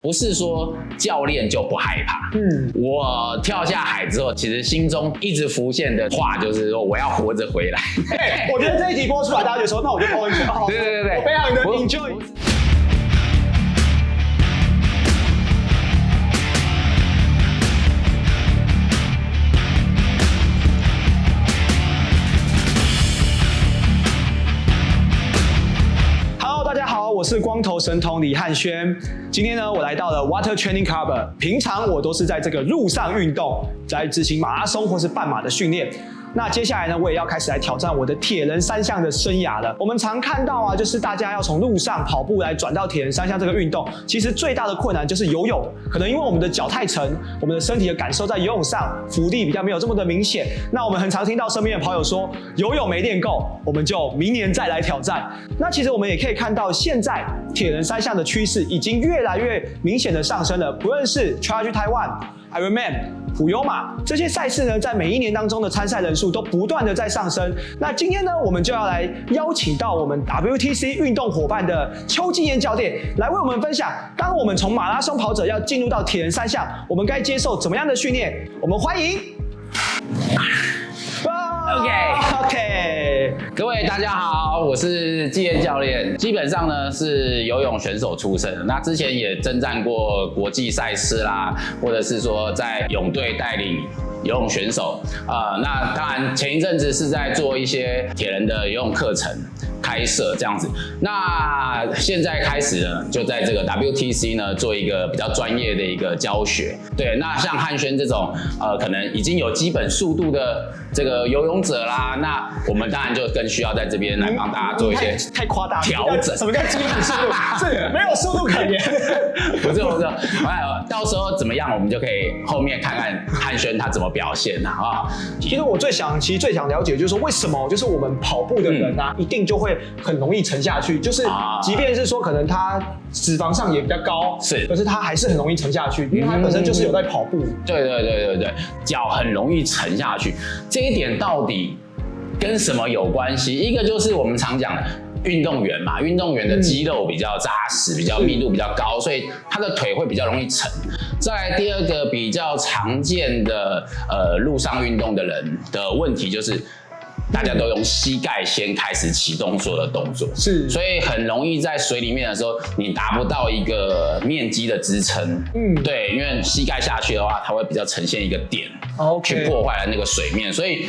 不是说教练就不害怕。我跳下海之后，其实心中一直浮现的话就是说，我要活着回来。我觉得这一集播出来，大家就说，那我就泡温泉。对，我非常的 enjoy。我是光头神童李汉轩，今天呢，我来到了 Water Training Club。平常我都是在这个路上运动，在执行马拉松或是半马的训练。那接下来呢，我也要开始来挑战我的铁人三项的生涯了。我们常看到啊，就是大家要从路上跑步来转到铁人三项这个运动，其实最大的困难就是游泳。可能因为我们的脚太沉，我们的身体的感受在游泳上浮力比较没有这么的明显。那我们很常听到身边的跑友说，游泳没练够，我们就明年再来挑战。那其实我们也可以看到，现在铁人三项的趋势已经越来越明显的上升了。不论是 Charge Taiwan、Ironman、普悠玛这些赛事呢，在每一年当中的参赛人数都不断的在上升。那今天呢，我们就要来邀请到我们 WTC 运动伙伴的邱继彦教练来为我们分享，当我们从马拉松跑者要进入到铁人三项，我们该接受怎么样的训练？我们欢迎。OK， 各位大家好，我是继彦教练。基本上呢是游泳选手出身，那之前也征战过国际赛事啦，或者是说在泳队带领游泳选手。那当然前一阵子是在做一些铁人的游泳课程开设这样子。那现在开始呢，就在这个 WTC 呢做一个比较专业的一个教学。对，那像汉轩这种可能已经有基本速度的这个游泳者啦，那我们当然就更需要在这边来帮大家做一些太夸大调整。什么叫基本速度？是没有速度可言。不是，到时候怎么样，我们就可以后面看看汉轩他怎么表现啊。其实我最想了解，就是说为什么就是我们跑步的人啊，一定就会很容易沉下去，就是即便是说可能他脂肪上也比较高，可是他还是很容易沉下去，因为他本身就是有在跑步。对，脚很容易沉下去，这一点到底跟什么有关系？一个就是我们常讲的运动员嘛，运动员的肌肉比较扎实，比较密度比较高，所以他的腿会比较容易沉。再来第二个比较常见的路上运动的人的问题就是，大家都用膝盖先开始启动所有的动作，所以很容易在水里面的时候，你达不到一个面肌的支撑。对，因为膝盖下去的话，它会比较呈现一个点，去破坏了那个水面，所以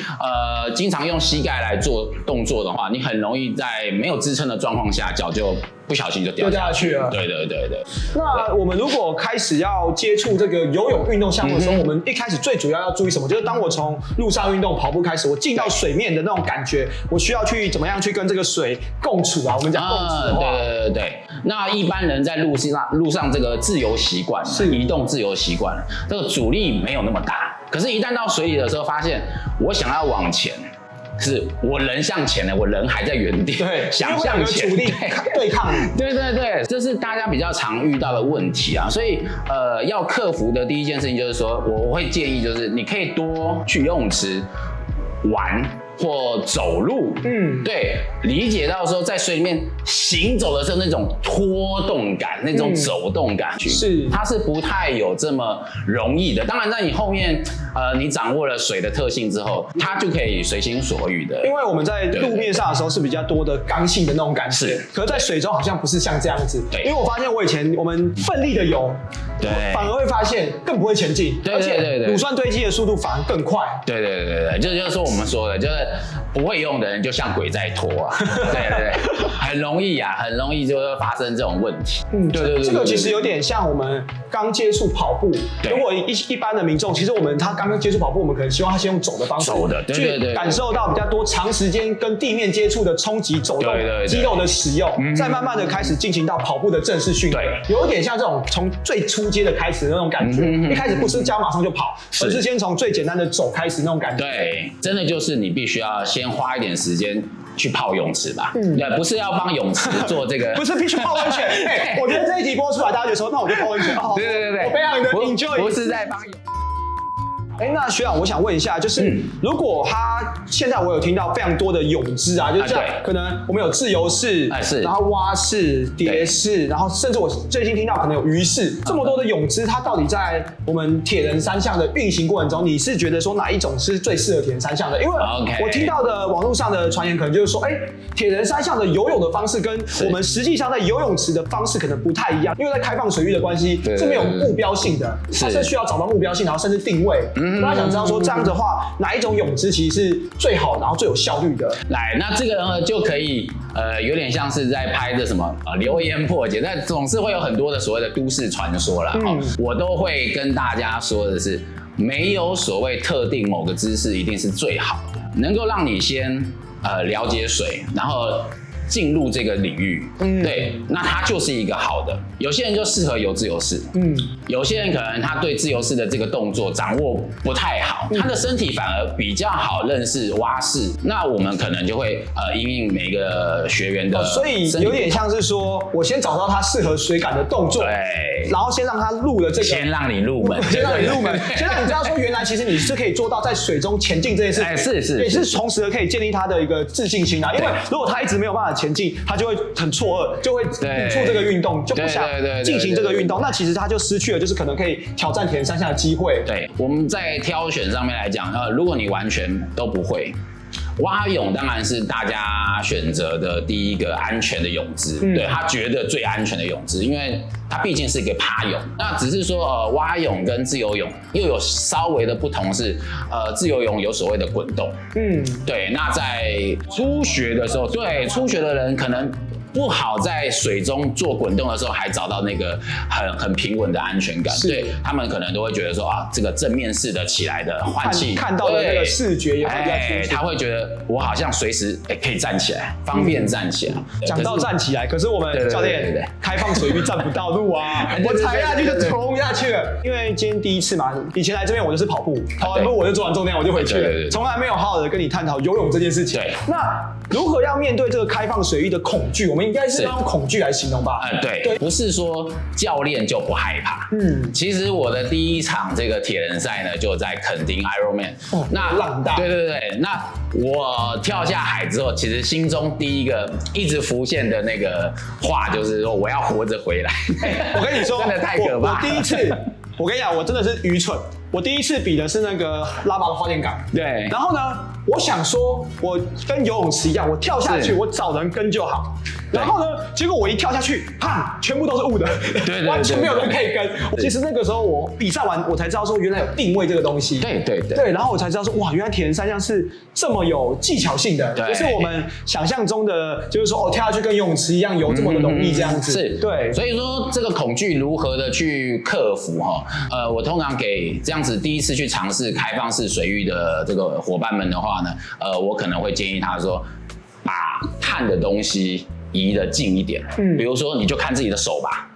经常用膝盖来做动作的话，你很容易在没有支撑的状况下，脚就不小心就掉下去了。对。那我们如果开始要接触这个游泳运动项目的时候，我们一开始最主要要注意什么？就是当我从路上运动跑步开始，我进到水面的那种感觉，我需要去怎么样去跟这个水共处啊？我们讲共处的话，对。那一般人在路上这个自由习惯，移动自由习惯，这个阻力没有那么大。可是，一旦到水里的时候，发现我想要往前。是我人向前的，我人还在原地，想向前，阻力对抗。对，这是大家比较常遇到的问题啊。所以要克服的第一件事情就是说，我会建议就是你可以多去游泳池玩或走路，对，理解到说在水里面行走的时候那种拖动感，那种走动感，它是不太有这么容易的。当然，在你后面你掌握了水的特性之后，它就可以随心所欲的。因为我们在路面上的时候是比较多的刚性的那种感觉，可是在水中好像不是像这样子。因为我发现我们奋力的游，反而会发现更不会前进，而且乳酸堆积的速度反而更快。对，这就是说我们说的，就是不会用的人就像鬼在拖啊，对，很容易就会发生这种问题。对，这个其实有点像我们刚接触跑步，如果一般的民众，其实他刚刚接触跑步，我们可能希望他先用走的方式，去感受到比较多长时间跟地面接触的冲击、走动、肌肉的使用，再慢慢的开始进行到跑步的正式训练，有点像这种从最初阶的开始的那种感觉。一开始不是教马上就跑，而是先从最简单的走开始那种感觉。对，真的就是你必须要先花一点时间去泡泳池吧。对，不是要帮泳池做这个，不是必须泡温泉。我觉得这一集播出来，大家就说，那我就泡温泉。对，我非常的 enjoy， 不是在帮泳。那学长，我想问一下，就是如果他现在我有听到非常多的泳姿啊，就是像可能我们有自由式，然后蛙式、蝶式，然后甚至我最近听到可能有鱼式，这么多的泳姿，它到底在我们铁人三项的运行过程中，你是觉得说哪一种是最适合铁人三项的？因为我听到的网络上的传言可能就是说，铁人三项的游泳的方式跟我们实际上在游泳池的方式可能不太一样，因为在开放水域的关系是没有目标性的，它是需要找到目标性，然后甚至定位。大家想知道说这样的话，哪一种泳姿其实是最好，然后最有效率的？来，那这个呢就可以有点像是在拍的什么留言破解，但总是会有很多的所谓的都市传说啦。我都会跟大家说的是，没有所谓特定某个姿势一定是最好的，能够让你先了解水，然后进入这个领域，对，那它就是一个好的。有些人就适合游自由式，有些人可能他对自由式的这个动作掌握不太好，他的身体反而比较好认识蛙式。那我们可能就会因应每个学员的，所以有点像是说，我先找到他适合水感的动作，对，然后先让他入了这个，先让你入门，先让你入门，先让你知道说，原来其实你是可以做到在水中前进这件事，是，也是同时可以建立他的一个自信心啊。因为如果他一直没有办法前进，他就会很错愕，就会抵触这个运动，就不想进行这个运动。那其实他就失去了就是可能可以挑战铁人三项的机会。对，我们在挑选上面来讲，如果你完全都不会。蛙泳当然是大家选择的第一个安全的泳姿，对，它觉得最安全的泳姿，因为它毕竟是一个趴泳。那只是说蛙泳跟自由泳又有稍微的不同是，自由泳有所谓的滚动，对。那在初学的时候，对初学的人可能不好在水中做滚动的时候还找到那个很平稳的安全感，对，他们可能都会觉得说这个正面式的起来的换气看到的那个视觉也会比较清楚，他会觉得我好像随时可以站起来，方便站起来。讲到站起来，可是我们教练开放水域站不到路啊，我踩下去就冲下去了。因为今天第一次嘛，以前来这边我就是跑步，跑完步我就做完重量我就回去了，从来没有好好的跟你探讨游泳这件事情。那如何要面对这个开放水域的恐惧？我们应该是要用恐惧来形容吧？对，不是说教练就不害怕。其实我的第一场这个铁人赛呢，就在垦丁 Ironman。那浪大。对，那我跳下海之后，其实心中第一个一直浮现的那个话就是说，我要活着回来。我跟你说，真的太可怕。我第一次，我跟你讲，我真的是愚蠢。我第一次比的是那个拉拔的花电杆，对。然后呢，我想说，我跟游泳池一样，我跳下去，我找人跟就好。然后呢，结果我一跳下去，全部都是雾的，对，完全没有人可以跟。其实那个时候我比赛完，我才知道说原来有定位这个东西。对，然后我才知道说哇，原来铁人三项是这么有技巧性的，不是我们想象中的，就是说跳下去跟游泳池一样游这么的容易这样子。是，对。所以说这个恐惧如何的去克服我通常给这样子第一次去尝试开放式水域的这个伙伴们的话呢，我可能会建议他说，把看的东西移得近一点，比如说你就看自己的手吧，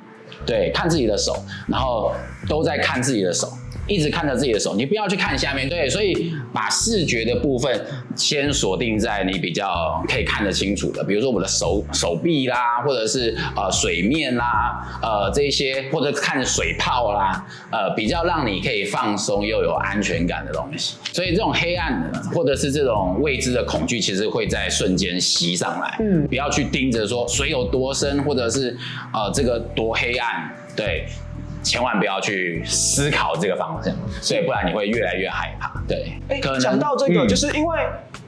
对，看自己的手，然后都在看自己的手，一直看着自己的手，你不要去看下面，对，所以把视觉的部分先锁定在你比较可以看得清楚的，比如说我们的手臂啦，或者是水面啦，这一些或者看水泡啦，比较让你可以放松又有安全感的东西。所以这种黑暗或者是这种未知的恐惧，其实会在瞬间袭上来。不要去盯着说水有多深，或者是这个多黑暗，对。千万不要去思考这个方向，所以不然你会越来越害怕。对，讲到这个，就是因为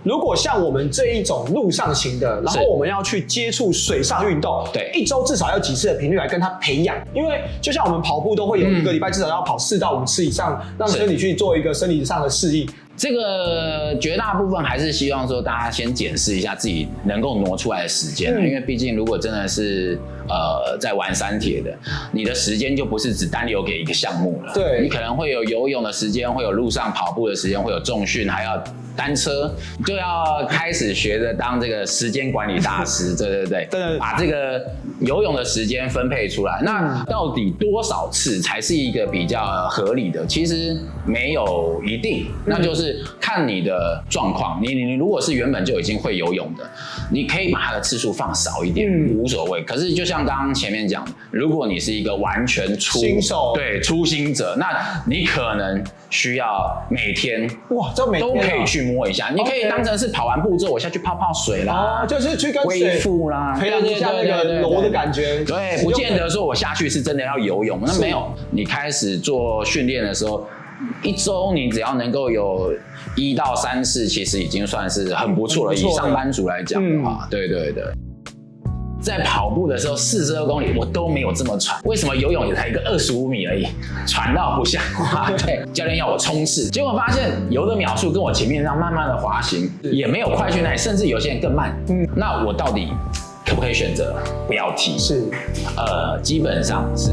如果像我们这一种路上型的，然后我们要去接触水上运动，对，一周至少要几次的频率来跟它培养。因为就像我们跑步都会有一个礼拜至少要跑4到5次以上，让身体去做一个生理上的适应。这个绝大部分还是希望说大家先检视一下自己能够挪出来的时间，因为毕竟如果真的是在玩三铁的，你的时间就不是只单留给一个项目了，对，你可能会有游泳的时间，会有路上跑步的时间，会有重训，还要单车，就要开始学着当这个时间管理大师，对，把这个游泳的时间分配出来。那到底多少次才是一个比较合理的？其实没有一定，那就是看你的状况。你如果是原本就已经会游泳的，你可以把它的次数放少一点，无所谓。可是就像像刚刚前面讲的，如果你是一个完全新手，对初心者，那你可能需要每天哇，这每天都可以去摸一下，你可以当成是跑完步之后我下去泡泡水啦，就是去跟水恢复啦，培养一下那个柔的感觉。对，不见得说我下去是真的要游泳，那没有，你开始做训练的时候。一周你只要能够有1到3次，其实已经算是很不错了。以上班族来讲的话，对对对。在跑步的时候，42公里我都没有这么喘，为什么游泳也才一个25米而已，喘到不像话？对，教练要我冲刺，结果发现游的秒数跟我前面这样慢慢的滑行，也没有快去那里，甚至有些人更慢。那我到底可不可以选择不要踢？是，基本上是。